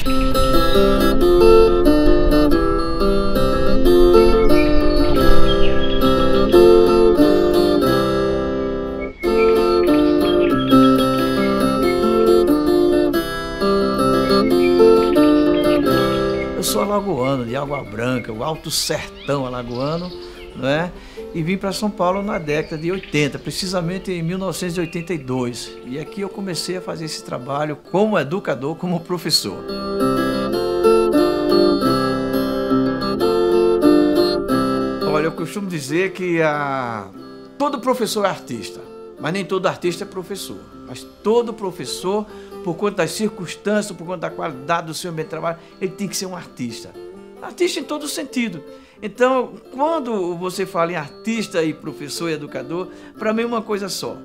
Eu sou alagoano, de Água Branca, o Alto Sertão alagoano, não é? E vim para São Paulo na década de 80, precisamente em 1982. E aqui eu comecei a fazer esse trabalho como educador, como professor. Olha, eu costumo dizer que todo professor é artista, mas nem todo artista é professor. Mas todo professor, por conta das circunstâncias, por conta da qualidade do seu ambiente de trabalho, ele tem que ser um artista. Artista em todo sentido. Então, quando você fala em artista e professor e educador, para mim é uma coisa só.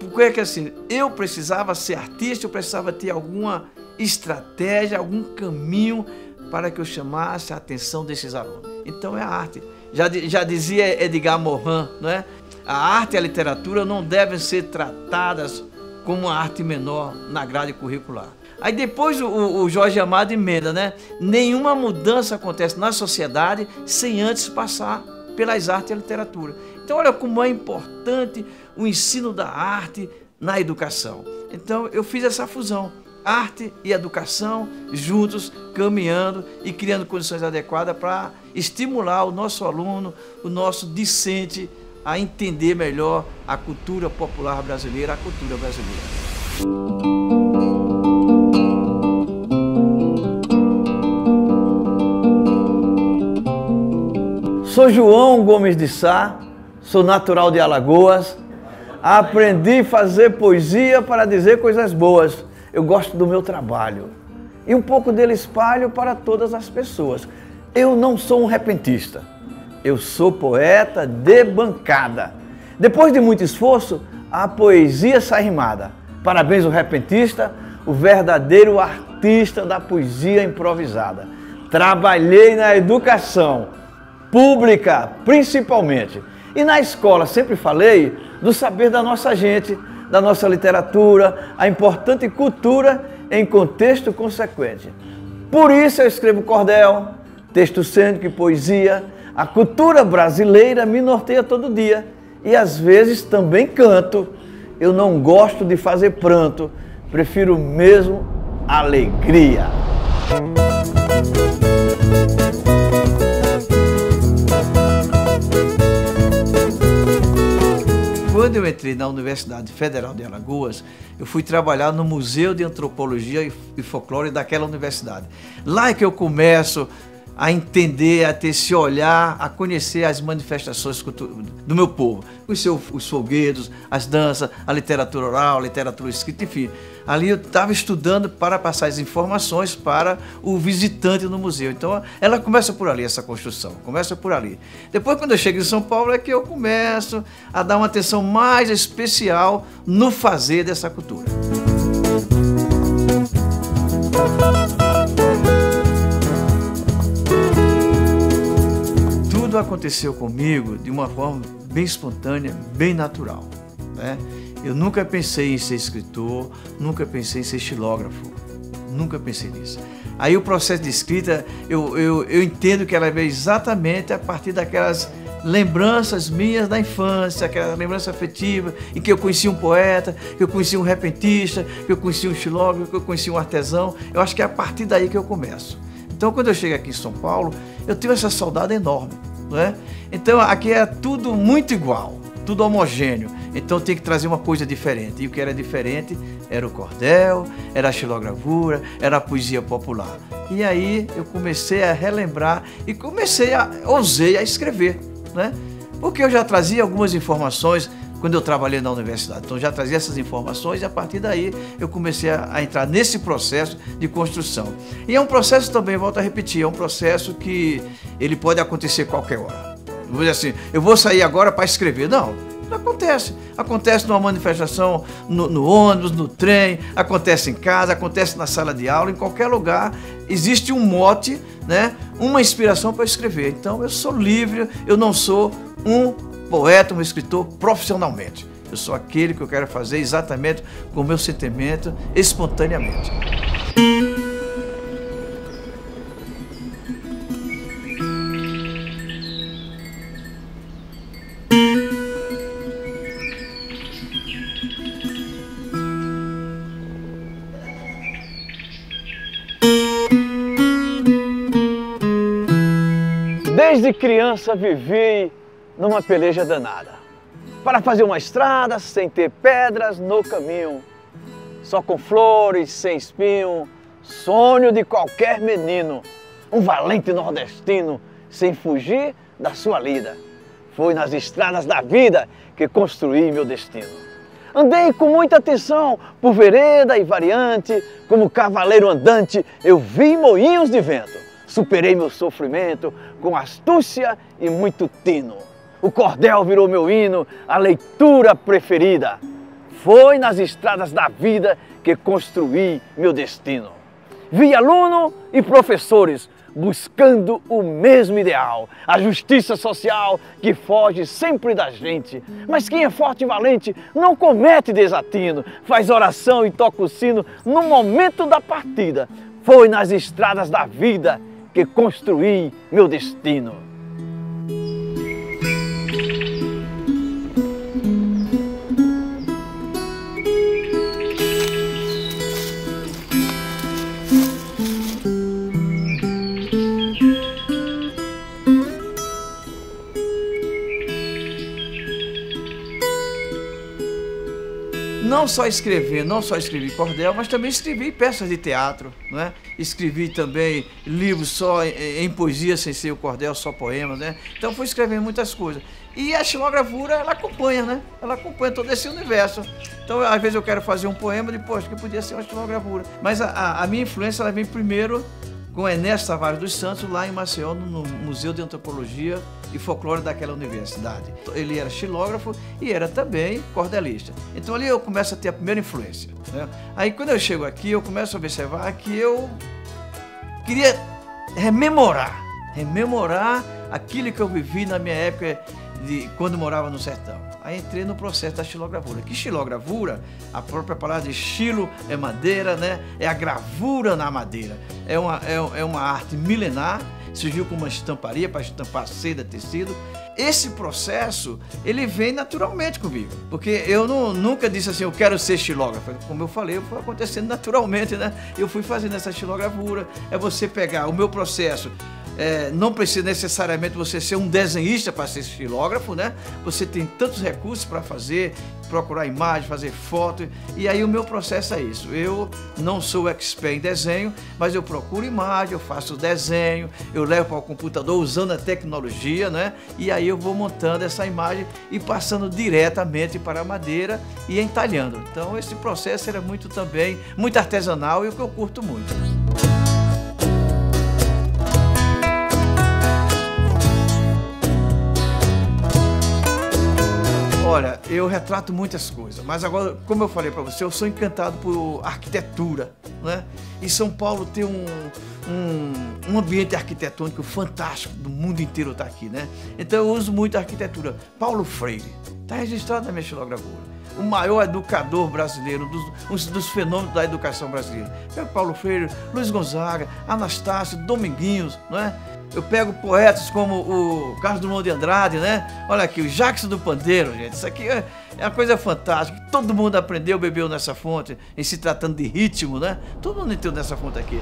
Porque é que assim, eu precisava ser artista, eu precisava ter alguma estratégia, algum caminho para que eu chamasse a atenção desses alunos. Então é a arte. Já dizia Edgar Morin, não é? A arte e a literatura não devem ser tratadas como uma arte menor na grade curricular. Aí depois o Jorge Amado emenda, né? Nenhuma mudança acontece na sociedade sem antes passar pelas artes e a literatura. Então olha como é importante o ensino da arte na educação. Então eu fiz essa fusão, arte e educação juntos, caminhando e criando condições adequadas para estimular o nosso aluno, o nosso discente a entender melhor a cultura popular brasileira, a cultura brasileira. Sou João Gomes de Sá, sou natural de Alagoas, aprendi a fazer poesia para dizer coisas boas. Eu gosto do meu trabalho e um pouco dele espalho para todas as pessoas. Eu não sou um repentista, eu sou poeta de bancada. Depois de muito esforço, a poesia sai rimada. Parabéns ao repentista, o verdadeiro artista da poesia improvisada. Trabalhei na educação pública, principalmente. E na escola sempre falei do saber da nossa gente, da nossa literatura, a importante cultura em contexto consequente. Por isso eu escrevo cordel, texto cênico e poesia. A cultura brasileira me norteia todo dia. E às vezes também canto. Eu não gosto de fazer pranto, prefiro mesmo alegria. Quando eu entrei na Universidade Federal de Alagoas, eu fui trabalhar no Museu de Antropologia e Folclore daquela universidade. Lá é que eu começo a entender, a ter esse olhar, a conhecer as manifestações do meu povo. Conhecer os folguedos, as danças, a literatura oral, a literatura escrita, enfim. Ali eu estava estudando para passar as informações para o visitante no museu. Então ela começa por ali, essa construção, começa por ali. Depois, quando eu chego em São Paulo, é que eu começo a dar uma atenção mais especial no fazer dessa cultura. Tudo aconteceu comigo de uma forma bem espontânea, bem natural, né? Eu nunca pensei em ser escritor, nunca pensei em ser estilógrafo, nunca pensei nisso. Aí o processo de escrita, eu entendo que ela veio exatamente a partir daquelas lembranças minhas da infância, aquela lembrança afetiva, em que eu conheci um poeta, que eu conheci um repentista, que eu conheci um estilógrafo, que eu conheci um artesão. Eu acho que é a partir daí que eu começo. Então, quando eu chego aqui em São Paulo, eu tenho essa saudade enorme, não é? Então, aqui é tudo muito igual, tudo homogêneo. Então, tem que trazer uma coisa diferente. E o que era diferente era o cordel, era a xilogravura, era a poesia popular. E aí, eu comecei a relembrar e ousei a escrever, né? Porque eu já trazia algumas informações quando eu trabalhei na universidade. Então, já trazia essas informações e, a partir daí, eu comecei a entrar nesse processo de construção. E é um processo também, volto a repetir, é um processo que ele pode acontecer a qualquer hora. Não vou dizer assim, eu vou sair agora para escrever. Não, não acontece. Acontece numa manifestação no ônibus, no trem, acontece em casa, acontece na sala de aula, em qualquer lugar. Existe um mote, né? Uma inspiração para escrever. Então, eu sou livre, eu não sou um poeta, um escritor profissionalmente. Eu sou aquele que eu quero fazer exatamente com o meu sentimento, espontaneamente. Desde criança vivi numa peleja danada, para fazer uma estrada sem ter pedras no caminho, só com flores, sem espinho, sonho de qualquer menino, um valente nordestino, sem fugir da sua lida. Foi nas estradas da vida que construí meu destino. Andei com muita atenção por vereda e variante, como cavaleiro andante eu vi moinhos de vento. Superei meu sofrimento com astúcia e muito tino. O cordel virou meu hino, a leitura preferida. Foi nas estradas da vida que construí meu destino. Vi aluno e professores buscando o mesmo ideal, a justiça social que foge sempre da gente. Mas quem é forte e valente não comete desatino, faz oração e toca o sino no momento da partida. Foi nas estradas da vida que construí meu destino. Não só escrevi cordel, mas também escrevi peças de teatro, não é? Escrevi também livros só em poesia, sem ser o cordel, só poemas, né? Então fui escrevendo muitas coisas. E a xilogravura, ela acompanha, né? Ela acompanha todo esse universo. Então, às vezes eu quero fazer um poema, depois que podia ser uma xilogravura. Mas a minha influência, ela vem primeiro com Ernesto Tavares dos Santos, lá em Maceió, no Museu de Antropologia e Folclore daquela universidade. Ele era xilógrafo e era também cordelista. Então ali eu começo a ter a primeira influência, né? Aí quando eu chego aqui, eu começo a observar que eu queria rememorar aquilo que eu vivi na minha época quando morava no sertão. Aí entrei no processo da xilogravura. Que xilogravura, a própria palavra de xilo é madeira, né? É a gravura na madeira. É uma arte milenar, surgiu com uma estamparia para estampar seda, tecido. Esse processo, ele vem naturalmente comigo, porque eu nunca disse assim, eu quero ser xilógrafo. Como eu falei, foi acontecendo naturalmente, né? Eu fui fazendo essa xilogravura. É você pegar o meu processo. Não precisa necessariamente você ser um desenhista para ser xilógrafo, né? Você tem tantos recursos para fazer, procurar imagem, fazer foto, e aí o meu processo é isso. Eu não sou expert em desenho, mas eu procuro imagem, eu faço o desenho, eu levo para o computador usando a tecnologia, né? E aí eu vou montando essa imagem e passando diretamente para a madeira e entalhando. Então esse processo era muito artesanal e o que eu curto muito. Olha, eu retrato muitas coisas, mas agora, como eu falei para você, eu sou encantado por arquitetura, né? E São Paulo tem um ambiente arquitetônico fantástico, do mundo inteiro está aqui, né? Então eu uso muito a arquitetura. Paulo Freire, está registrado na minha xilogravura. O maior educador brasileiro, dos fenômenos da educação brasileira. Pego Paulo Freire, Luiz Gonzaga, Anastácio, Dominguinhos, não é? Eu pego poetas como o Carlos Drummond de Andrade, né? Olha aqui, o Jackson do Pandeiro, gente. Isso aqui é uma coisa fantástica. Todo mundo aprendeu, bebeu nessa fonte, em se tratando de ritmo, né? Todo mundo entrou nessa fonte aqui.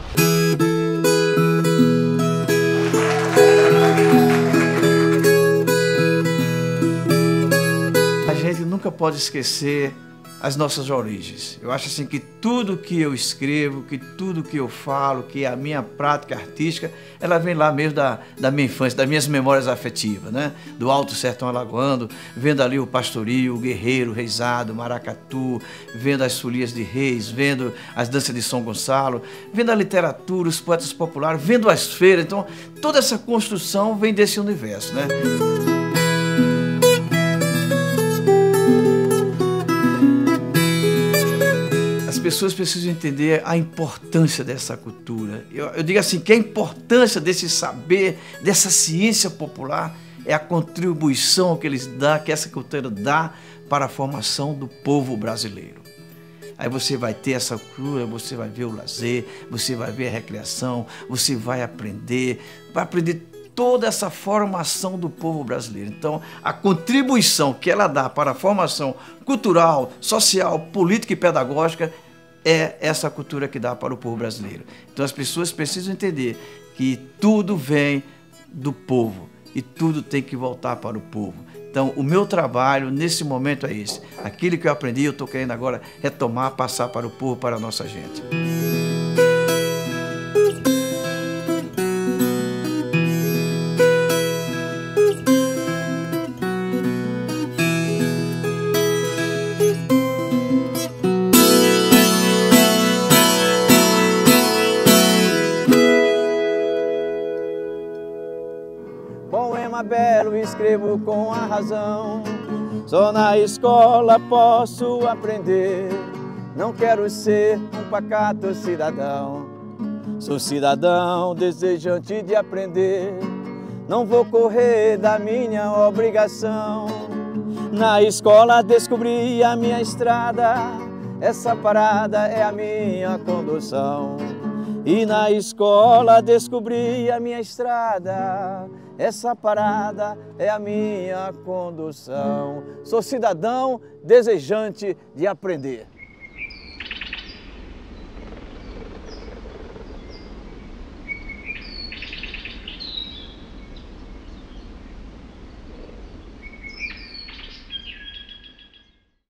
A gente nunca pode esquecer as nossas origens. Eu acho assim que tudo que eu escrevo, que tudo que eu falo, que a minha prática artística, ela vem lá mesmo da minha infância, das minhas memórias afetivas, né? Do Alto Sertão Alagoano, vendo ali o pastorio, o guerreiro, o reizado, o maracatu, vendo as folias de reis, vendo as danças de São Gonçalo, vendo a literatura, os poetas populares, vendo as feiras. Então, toda essa construção vem desse universo, né? As pessoas precisam entender a importância dessa cultura. Eu digo assim, que a importância desse saber, dessa ciência popular, é a contribuição que essa cultura dá para a formação do povo brasileiro. Aí você vai ter essa cultura, você vai ver o lazer, você vai ver a recreação, você vai aprender toda essa formação do povo brasileiro. Então, a contribuição que ela dá para a formação cultural, social, política e pedagógica é essa cultura que dá para o povo brasileiro. Então, as pessoas precisam entender que tudo vem do povo e tudo tem que voltar para o povo. Então, o meu trabalho nesse momento é esse. Aquilo que eu aprendi, eu estou querendo agora retomar, passar para o povo, para a nossa gente. Poema belo escrevo com a razão, só na escola posso aprender. Não quero ser um pacato cidadão, sou cidadão desejante de aprender. Não vou correr da minha obrigação, na escola descobri a minha estrada, essa parada é a minha condução. E na escola descobri a minha estrada, essa parada é a minha condução. Sou cidadão desejante de aprender.